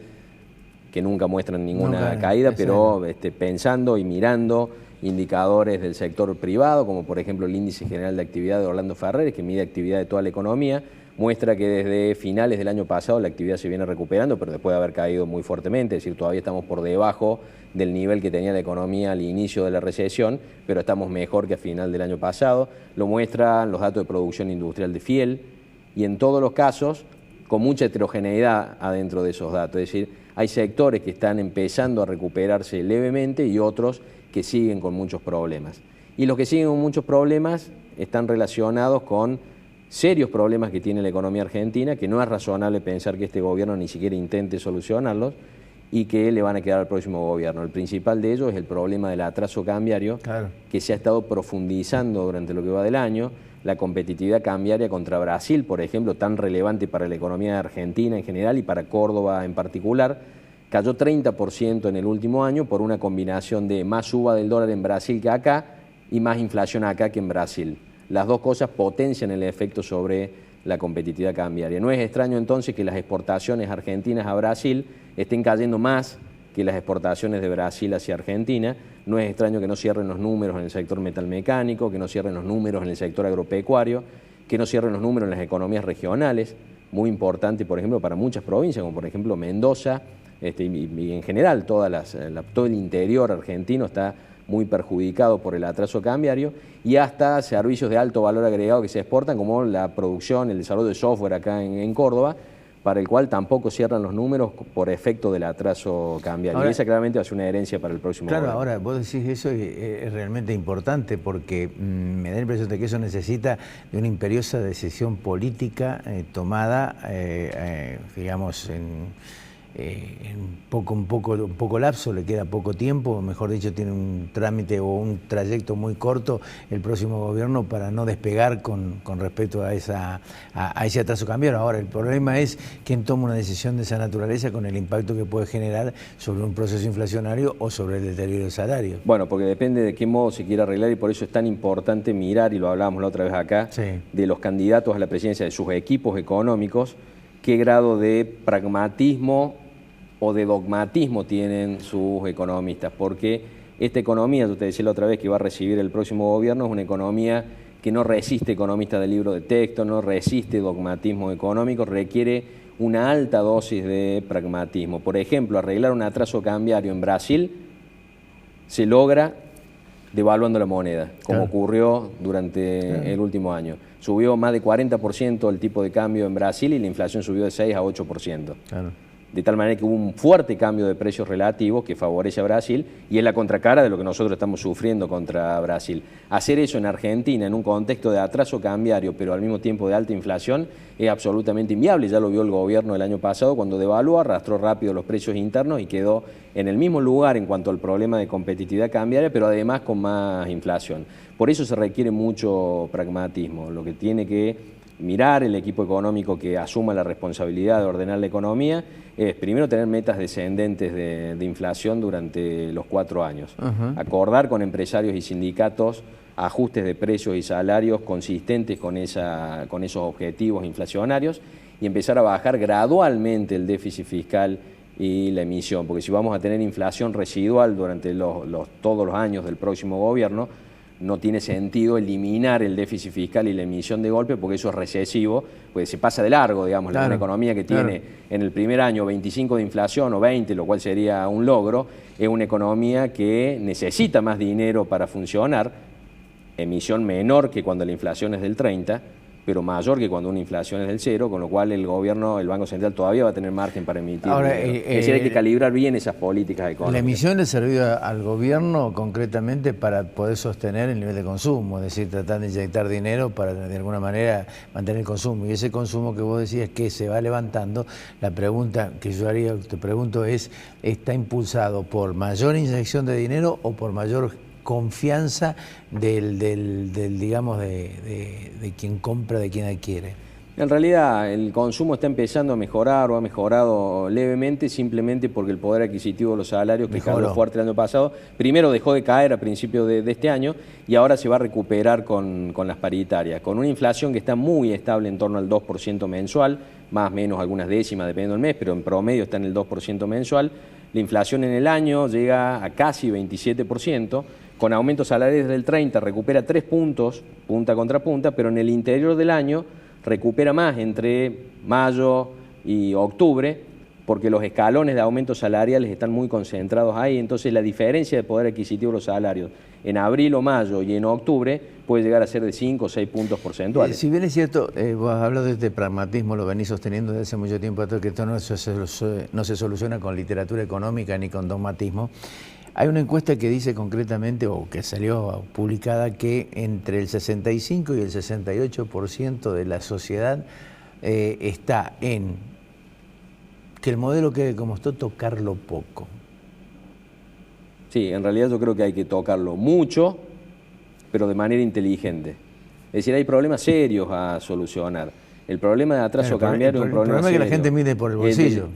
que nunca muestran ninguna caída, pero pensando y mirando indicadores del sector privado, como por ejemplo el Índice General de Actividad de Orlando Ferreres, que mide actividad de toda la economía, muestra que desde finales del año pasado la actividad se viene recuperando, pero después de haber caído muy fuertemente, es decir, todavía estamos por debajo del nivel que tenía la economía al inicio de la recesión, pero estamos mejor que a final del año pasado. Lo muestran los datos de producción industrial de Fiel, y en todos los casos con mucha heterogeneidad adentro de esos datos, es decir, hay sectores que están empezando a recuperarse levemente y otros que siguen con muchos problemas. Y los que siguen con muchos problemas están relacionados con serios problemas que tiene la economía argentina, que no es razonable pensar que este gobierno ni siquiera intente solucionarlos y que le van a quedar al próximo gobierno. El principal de ellos es el problema del atraso cambiario, que se ha estado profundizando durante lo que va del año. La competitividad cambiaria contra Brasil, por ejemplo, tan relevante para la economía de Argentina en general y para Córdoba en particular, cayó 30% en el último año por una combinación de más suba del dólar en Brasil que acá y más inflación acá que en Brasil. Las dos cosas potencian el efecto sobre la competitividad cambiaria. No es extraño entonces que las exportaciones argentinas a Brasil estén cayendo más que las exportaciones de Brasil hacia Argentina. No es extraño que no cierren los números en el sector metalmecánico, que no cierren los números en el sector agropecuario, que no cierren los números en las economías regionales, muy importante, por ejemplo, para muchas provincias, como por ejemplo Mendoza, y en general todo el interior argentino está muy perjudicado por el atraso cambiario, y hasta servicios de alto valor agregado que se exportan, como la producción, el desarrollo de software acá en Córdoba, para el cual tampoco cierran los números por efecto del atraso cambiario. Ahora, y esa claramente va a ser una herencia para el próximo Claro, gobierno. ahora vos decís eso y es realmente importante porque me da la impresión de que eso necesita de una imperiosa decisión política tomada, digamos, en un poco lapso, le queda poco tiempo, mejor dicho, tiene un trámite o un trayecto muy corto el próximo gobierno para no despegar con respecto a ese atraso cambiario. Ahora, el problema es quién toma una decisión de esa naturaleza con el impacto que puede generar sobre un proceso inflacionario o sobre el deterioro del salario. Bueno, porque depende de qué modo se quiera arreglar y por eso es tan importante mirar, y lo hablábamos la otra vez acá, de los candidatos a la presidencia, de sus equipos económicos, qué grado de pragmatismo o de dogmatismo tienen sus economistas, porque esta economía, yo te decía la otra vez, que va a recibir el próximo gobierno, es una economía que no resiste economistas de libro de texto, no resiste dogmatismo económico, requiere una alta dosis de pragmatismo. Por ejemplo, arreglar un atraso cambiario en Brasil se logra devaluando la moneda, como ocurrió durante el último año. Subió más de 40% el tipo de cambio en Brasil y la inflación subió de 6 a 8%. De tal manera que hubo un fuerte cambio de precios relativos que favorece a Brasil y es la contracara de lo que nosotros estamos sufriendo contra Brasil. Hacer eso en Argentina, en un contexto de atraso cambiario, pero al mismo tiempo de alta inflación, es absolutamente inviable. Ya lo vio el gobierno el año pasado cuando devaluó, arrastró rápido los precios internos y quedó en el mismo lugar en cuanto al problema de competitividad cambiaria, pero además con más inflación. Por eso se requiere mucho pragmatismo. Lo que tiene que mirar el equipo económico que asuma la responsabilidad de ordenar la economía es primero tener metas descendentes de inflación durante los 4 años. Acordar con empresarios y sindicatos ajustes de precios y salarios consistentes con esos objetivos inflacionarios y empezar a bajar gradualmente el déficit fiscal y la emisión, porque si vamos a tener inflación residual durante todos los años del próximo gobierno, no tiene sentido eliminar el déficit fiscal y la emisión de golpe porque eso es recesivo, pues se pasa de largo, digamos, una economía que tiene en el primer año 25 de inflación o 20, lo cual sería un logro, es una economía que necesita más dinero para funcionar, emisión menor que cuando la inflación es del 30, pero mayor que cuando una inflación es del 0, con lo cual el gobierno, el Banco Central todavía va a tener margen para emitir. Ahora, es decir, hay que calibrar bien esas políticas económicas. La emisión le sirvió al gobierno concretamente para poder sostener el nivel de consumo, es decir, tratar de inyectar dinero para de alguna manera mantener el consumo. Y ese consumo que vos decías que se va levantando, la pregunta que yo haría, te pregunto es, ¿está impulsado por mayor inyección de dinero o por mayor confianza digamos, de quien compra, de quien adquiere? En realidad el consumo está empezando a mejorar o ha mejorado levemente simplemente porque el poder adquisitivo de los salarios que cayó fuerte el año pasado, primero dejó de caer a principios de este año y ahora se va a recuperar con las paritarias, con una inflación que está muy estable en torno al 2% mensual, más o menos algunas décimas dependiendo del mes, pero en promedio está en el 2% mensual. La inflación en el año llega a casi 27%, con aumentos salariales del 30 recupera 3 puntos, punta contra punta, pero en el interior del año recupera más entre mayo y octubre, porque los escalones de aumentos salariales están muy concentrados ahí, entonces la diferencia de poder adquisitivo de los salarios en abril o mayo y en octubre puede llegar a ser de 5 o 6 puntos porcentuales. Si bien es cierto, vos hablas de este pragmatismo, lo venís sosteniendo desde hace mucho tiempo, que esto no se soluciona con literatura económica ni con dogmatismo. Hay una encuesta que dice concretamente, o que salió publicada, que entre el 65 y el 68% de la sociedad está en que el modelo quede como está, tocarlo poco. Sí, en realidad yo creo que hay que tocarlo mucho, pero de manera inteligente. Es decir, hay problemas serios a solucionar. El problema de atraso cambiario es un problema serio. El problema es que la gente mide por el bolsillo.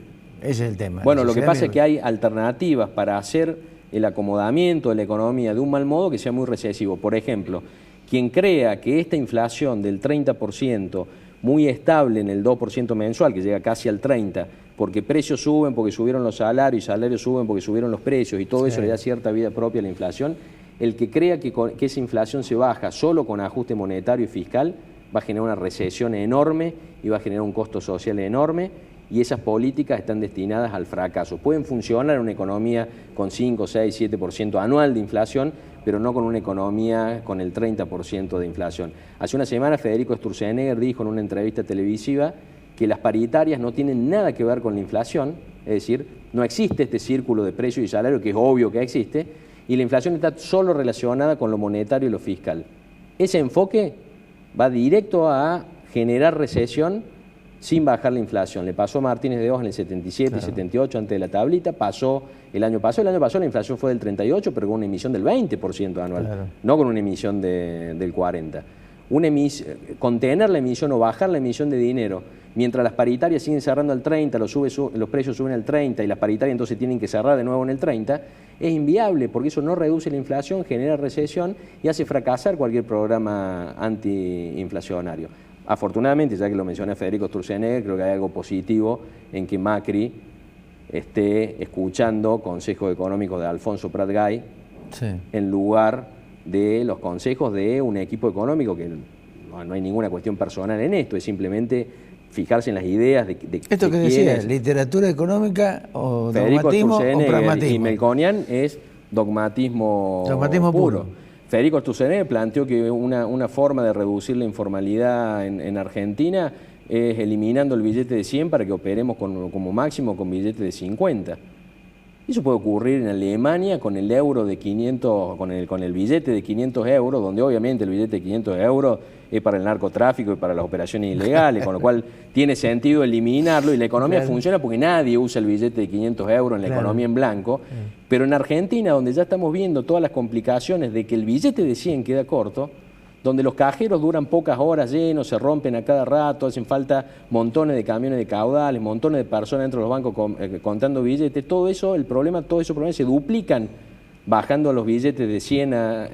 Ese es el tema. Bueno, lo que pasa es que hay alternativas para hacer el acomodamiento de la economía de un mal modo que sea muy recesivo. Por ejemplo, quien crea que esta inflación del 30%, muy estable en el 2% mensual, que llega casi al 30%, porque precios suben porque subieron los salarios, y salarios suben porque subieron los precios, y todo eso le da cierta vida propia a la inflación, el que crea que esa inflación se baja solo con ajuste monetario y fiscal, va a generar una recesión enorme y va a generar un costo social enorme, y esas políticas están destinadas al fracaso. Pueden funcionar en una economía con 5, 6, 7% anual de inflación, pero no con una economía con el 30% de inflación. Hace una semana Federico Sturzenegger dijo en una entrevista televisiva que las paritarias no tienen nada que ver con la inflación, es decir, no existe este círculo de precio y salario, que es obvio que existe, y la inflación está solo relacionada con lo monetario y lo fiscal. Ese enfoque va directo a generar recesión sin bajar la inflación. Le pasó a Martínez de Hoz en el 77 y 78 antes de la tablita, pasó el año pasado. El año pasado la inflación fue del 38, pero con una emisión del 20% anual, no con una emisión del 40%. Contener la emisión o bajar la emisión de dinero, mientras las paritarias siguen cerrando al 30, los precios suben al 30 y las paritarias entonces tienen que cerrar de nuevo en el 30, es inviable, porque eso no reduce la inflación, genera recesión y hace fracasar cualquier programa antiinflacionario. Afortunadamente, ya que lo menciona Federico Sturzenegger, creo que hay algo positivo en que Macri esté escuchando consejos económicos de Alfonso Prat Gay en lugar de los consejos de un equipo económico, que no hay ninguna cuestión personal en esto, es simplemente fijarse en las ideas de ¿esto que decía? ¿Literatura económica o Federico dogmatismo o pragmatismo? Y Melconian es dogmatismo puro. Federico Sturzenegger planteó que una forma de reducir la informalidad en Argentina es eliminando el billete de 100 para que operemos como máximo con billete de 50. Eso puede ocurrir en Alemania con el euro de 500, con el billete de 500 euros, donde obviamente el billete de 500 euros es para el narcotráfico y para las operaciones ilegales, con lo cual tiene sentido eliminarlo y la economía funciona porque nadie usa el billete de 500 euros en la economía en blanco. Pero en Argentina, donde ya estamos viendo todas las complicaciones de que el billete de 100 queda corto, donde los cajeros duran pocas horas llenos, se rompen a cada rato, hacen falta montones de camiones de caudales, montones de personas dentro de los bancos contando billetes, todos esos problemas se duplican bajando los billetes de 100 a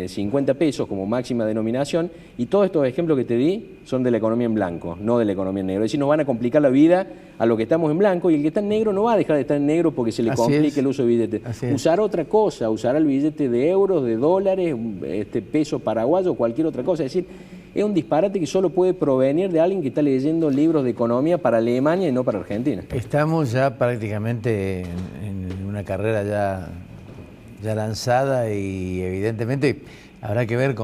50 pesos como máxima denominación, y todos estos ejemplos que te di son de la economía en blanco, no de la economía en negro. Es decir, nos van a complicar la vida a los que estamos en blanco, y el que está en negro no va a dejar de estar en negro porque se le complique el uso de billetes. Usará otra cosa, usará el billete de euros, de dólares, peso paraguayo, cualquier otra cosa. Es decir, es un disparate que solo puede provenir de alguien que está leyendo libros de economía para Alemania y no para Argentina. Estamos ya prácticamente en una carrera ya lanzada, y evidentemente habrá que ver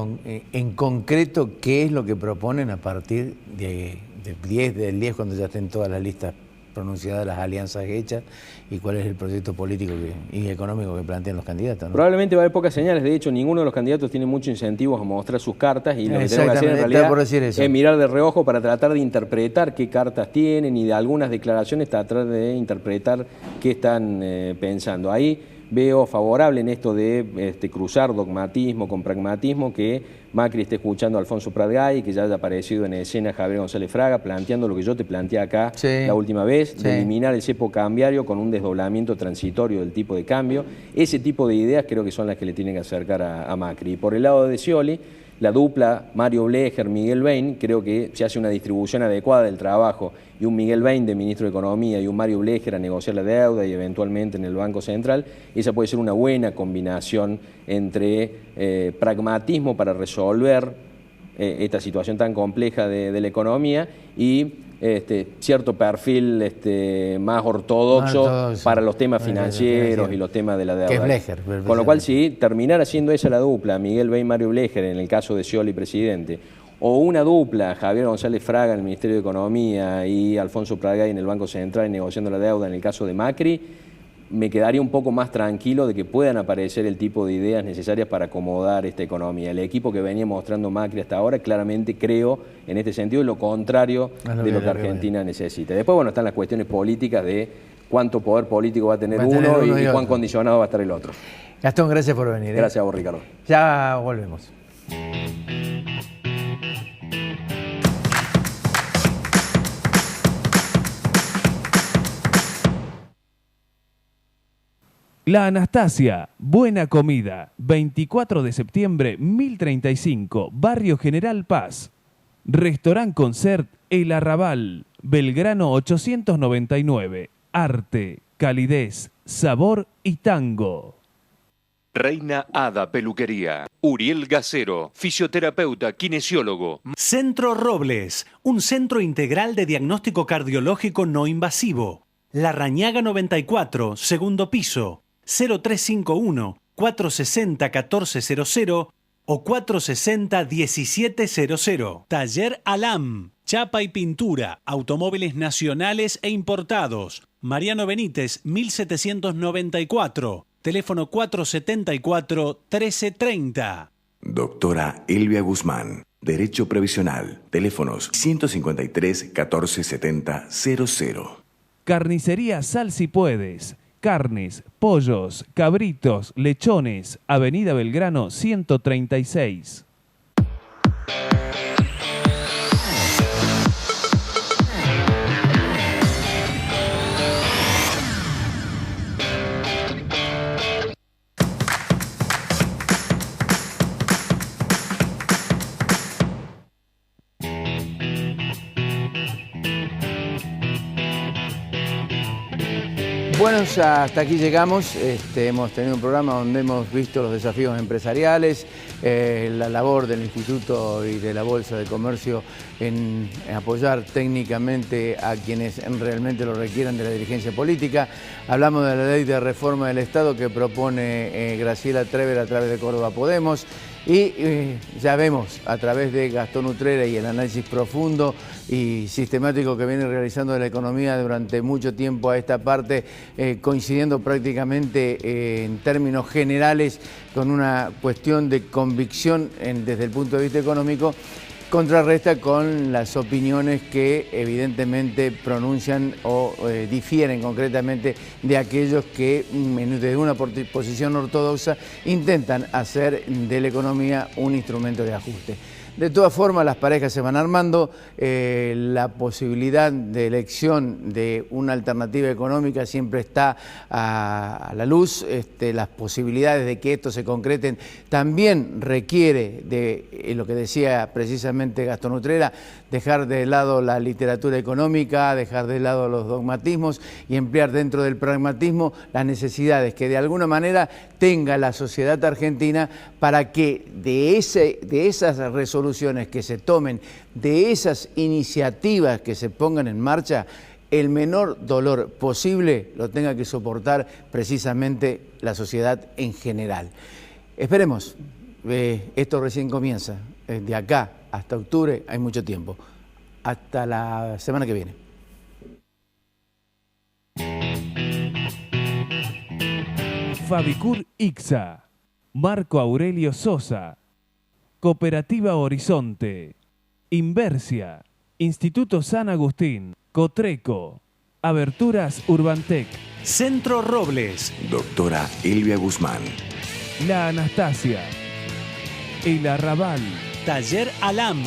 en concreto qué es lo que proponen a partir del 10 cuando ya estén todas las listas pronunciadas, las alianzas hechas, y cuál es el proyecto político y económico que plantean los candidatos, ¿no? Probablemente va a haber pocas señales. De hecho, ninguno de los candidatos tiene muchos incentivos a mostrar sus cartas, y lo que tenemos que hacer en realidad es mirar de reojo para tratar de interpretar qué cartas tienen, y de algunas declaraciones tratar de interpretar qué están pensando. Ahí veo favorable en esto de cruzar dogmatismo con pragmatismo, que Macri esté escuchando a Alfonso Prat Gay, que ya haya aparecido en escena Javier González Fraga, planteando lo que yo te planteé acá la última vez, de eliminar el cepo cambiario con un desdoblamiento transitorio del tipo de cambio. Ese tipo de ideas creo que son las que le tienen que acercar a Macri. Y por el lado de Scioli, la dupla Mario Blecher, Miguel Bain, creo que se hace una distribución adecuada del trabajo, y un Miguel Bain de ministro de Economía y un Mario Blecher a negociar la deuda y eventualmente en el Banco Central. Esa puede ser una buena combinación entre pragmatismo para resolver esta situación tan compleja de la economía y cierto perfil más ortodoxo para los temas financieros y los temas de la deuda. Que es Blecher. Con lo cual, sí, terminar haciendo esa la dupla, Miguel Bain, Mario Blecher, en el caso de Scioli presidente, o una dupla, Javier González Fraga en el Ministerio de Economía y Alfonso Prat Gay en el Banco Central negociando la deuda en el caso de Macri, me quedaría un poco más tranquilo de que puedan aparecer el tipo de ideas necesarias para acomodar esta economía. El equipo que venía mostrando Macri hasta ahora, claramente creo, en este sentido, es lo contrario de lo que Argentina necesita. Después, bueno, están las cuestiones políticas de cuánto poder político va a tener uno y cuán condicionado va a estar el otro. Gastón, gracias por venir. Gracias a vos, Ricardo. Ya volvemos. La Anastasia, buena comida, 24 de septiembre 1035, Barrio General Paz. Restaurant Concert El Arrabal, Belgrano 899, arte, calidez, sabor y tango. Reina Hada Peluquería. Uriel Gacero, fisioterapeuta, kinesiólogo. Centro Robles, un centro integral de diagnóstico cardiológico no invasivo. La Rañaga 94, segundo piso. 0351 460 1400 o 460-1700. Taller Alam. Chapa y pintura, automóviles nacionales e importados. Mariano Benítez, 1794. Teléfono 474-1330. Doctora Elvia Guzmán, Derecho Previsional. Teléfonos 153 1470 00. Carnicería Sal Si Puedes. Carnes, pollos, cabritos, lechones. Avenida Belgrano 136. Bueno, hasta aquí llegamos. Hemos tenido un programa donde hemos visto los desafíos empresariales, la labor del Instituto y de la Bolsa de Comercio en apoyar técnicamente a quienes realmente lo requieran de la dirigencia política. Hablamos de la ley de reforma del Estado que propone Graciela Trever a través de Córdoba Podemos. Y ya vemos a través de Gastón Utrera y el análisis profundo y sistemático que viene realizando de la economía durante mucho tiempo a esta parte, coincidiendo prácticamente en términos generales con una cuestión de convicción desde el punto de vista económico, contrarresta con las opiniones que evidentemente pronuncian o difieren concretamente de aquellos que desde una posición ortodoxa intentan hacer de la economía un instrumento de ajuste. De todas formas, las parejas se van armando, la posibilidad de elección de una alternativa económica siempre está a la luz, las posibilidades de que esto se concreten también requiere de lo que decía precisamente Gastón Utrera, dejar de lado la literatura económica, dejar de lado los dogmatismos y emplear dentro del pragmatismo las necesidades que de alguna manera tenga la sociedad argentina para que de esas resoluciones que se tomen, de esas iniciativas que se pongan en marcha, el menor dolor posible lo tenga que soportar precisamente la sociedad en general. Esperemos, esto recién comienza, de acá hasta octubre hay mucho tiempo. Hasta la semana que viene. Fabicur Ixa, Marco Aurelio Sosa, Cooperativa Horizonte, Inversia, Instituto San Agustín, Cotreco, Aberturas Urbantec, Centro Robles, Doctora Elvia Guzmán, La Anastasia, El Arrabal, Taller Alam.